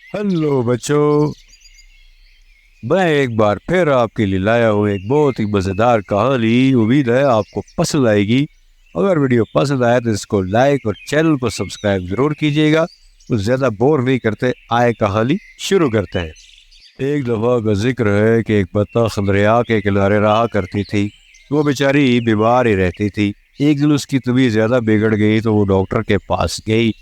Hello बच्चों, मैं एक बार फिर आपके लिए लाया हूँ एक बहुत ही मज़ेदार कहानी। उम्मीद है आपको पसंद आएगी। अगर वीडियो पसंद आए तो इसको लाइक और चैनल को सब्सक्राइब जरूर कीजिएगा। तो ज़्यादा बोर नहीं करते, आए कहानी शुरू करते हैं। एक दफ़ा का जिक्र है कि एक बत्तख दरिया के किनारे रहा करती थी। वो बेचारी बीमार ही रहती थी। एक दिन उसकी तबीयत ज़्यादा बिगड़ गई तो वो डॉक्टर के पास गई।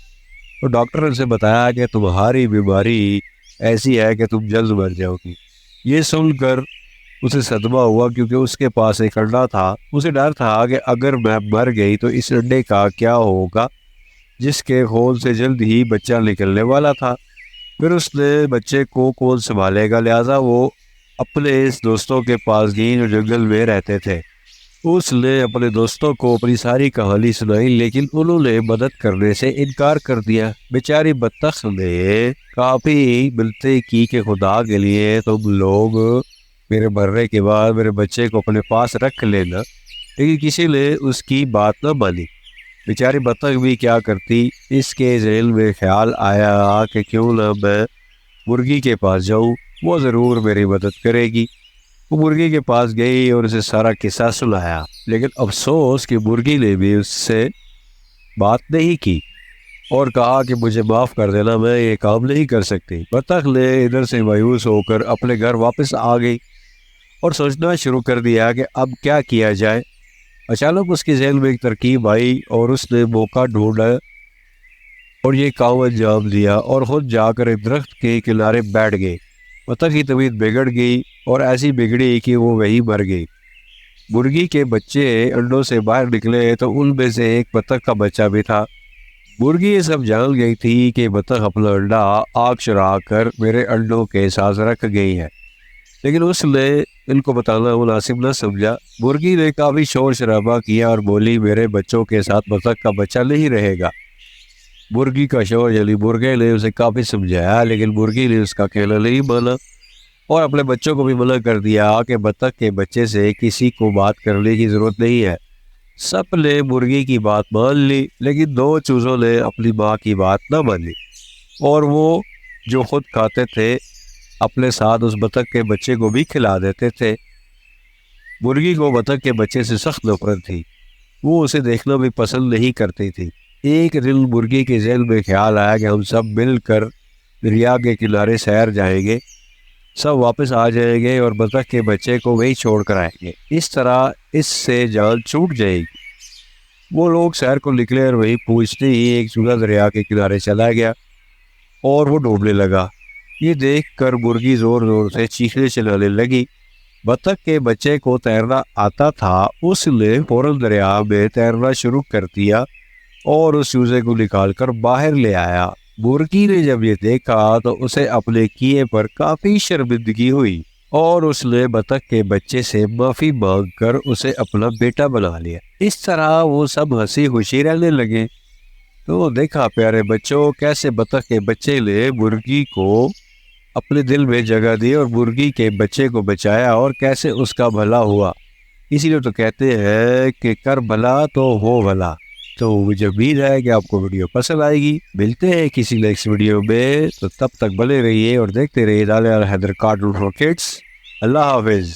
तो डॉक्टर ने उसे बताया कि तुम्हारी बीमारी ऐसी है कि तुम जल्द मर जाओगी। ये सुनकर उसे सदमा हुआ, क्योंकि उसके पास एक अंडा था। उसे डर था कि अगर मैं मर गई तो इस अंडे का क्या होगा, जिसके खोल से जल्द ही बच्चा निकलने वाला था। फिर उसने बच्चे को कौन संभालेगा, लिहाजा वो अपने इस दोस्तों के पास गई जो जंगल में रहते थे। उसने अपने दोस्तों को अपनी सारी कहानी सुनाई, लेकिन उन्होंने मदद करने से इनकार कर दिया। बेचारी बत्तख ने काफी मिन्नतें की कि खुदा के लिए तुम लोग मेरे मरने के बाद मेरे बच्चे को अपने पास रख लेना, लेकिन किसी ने उसकी बात न मानी। बेचारी बत्तख भी क्या करती, इसके ज़हन में ख्याल आया कि क्यों ना मैं मुर्गी के पास जाऊं, वो ज़रूर मेरी मदद करेगी। वो मुर्गी के पास गई और उसे सारा किस्सा सुनाया, लेकिन अफसोस कि मुर्गी ने भी उससे बात नहीं की और कहा कि मुझे माफ़ कर देना, मैं ये काम नहीं कर सकती। बत्तख ने इधर से मायूस होकर अपने घर वापस आ गई और सोचना शुरू कर दिया कि अब क्या किया जाए। अचानक उसके ज़हन में एक तरकीब आई और उसने मौका ढूंढा और ये काम अंजाम दिया और खुद जाकर एक दरख्त के किनारे बैठ गई। बत्तख की तबीयत बिगड़ गई और ऐसी बिगड़ी कि वो वहीं मर गई। मुर्गी के बच्चे अंडों से बाहर निकले तो उनमें से एक बत्तख का बच्चा भी था। मुर्गी ये सब जान गई थी कि बत्तख अपना अंडा आग चुरा कर मेरे अंडों के साथ रख गई है, लेकिन उसने इनको बताना मुनासिब न समझा। मुर्गी ने काफी शोर शराबा किया और बोली, मेरे बच्चों के साथ बत्तख का बच्चा नहीं रहेगा। मुर्गी का शोर जली। मुर्गे ने उसे काफी समझाया, लेकिन मुर्गी ने उसका कहना नहीं माना और अपने बच्चों को भी मना कर दिया कि बत्तख के बच्चे से किसी को बात करने की जरूरत नहीं है। सब ने मुर्गी की बात मान ली, लेकिन दो चूजों ने अपनी माँ की बात न मानी और वो जो खुद खाते थे अपने साथ उस बत्तख के बच्चे को भी खिला देते थे। मुर्गी को बत्तख के बच्चे से सख्त नफरत थी। वो उसे देखना भी पसंद नहीं करती थी। एक दिन मुर्गी के ज़हन में ख्याल आया कि हम सब मिलकर दरिया के किनारे सैर जाएंगे, सब वापस आ जाएंगे और बत्तख के बच्चे को वहीं छोड़ कर आएंगे। इस तरह इससे जान छूट जाएगी। वो लोग सैर को निकले और वहीं पहुंचते ही एक चूजा दरिया के किनारे चला गया और वो डूबने लगा। ये देखकर मुर्गी जोर जोर से चीखने चिल्लाने लगी। बत्तख के बच्चे को तैरना आता था। उसने फौरन दरिया में तैरना शुरू कर दिया और उस चूजे को निकालकर बाहर ले आया। मुर्गी ने जब ये देखा तो उसे अपने किए पर काफी शर्मिंदगी हुई और उसने बत्तख के बच्चे से माफी मांगकर उसे अपना बेटा बना लिया। इस तरह वो सब हंसी खुशी रहने लगे। तो देखा प्यारे बच्चों, कैसे बत्तख के बच्चे ने मुर्गी को अपने दिल में जगह दी और मुर्गी के बच्चे को बचाया और कैसे उसका भला हुआ। इसीलिए तो कहते हैं कि कर भला तो हो भला। तो मुझे उम्मीद है कि आपको वीडियो पसंद आएगी। मिलते हैं किसी नेक्स्ट वीडियो में, तो तब तक बने रहिए और देखते रहिए Daniyal Haider cartoon for kids. Allah Hafiz.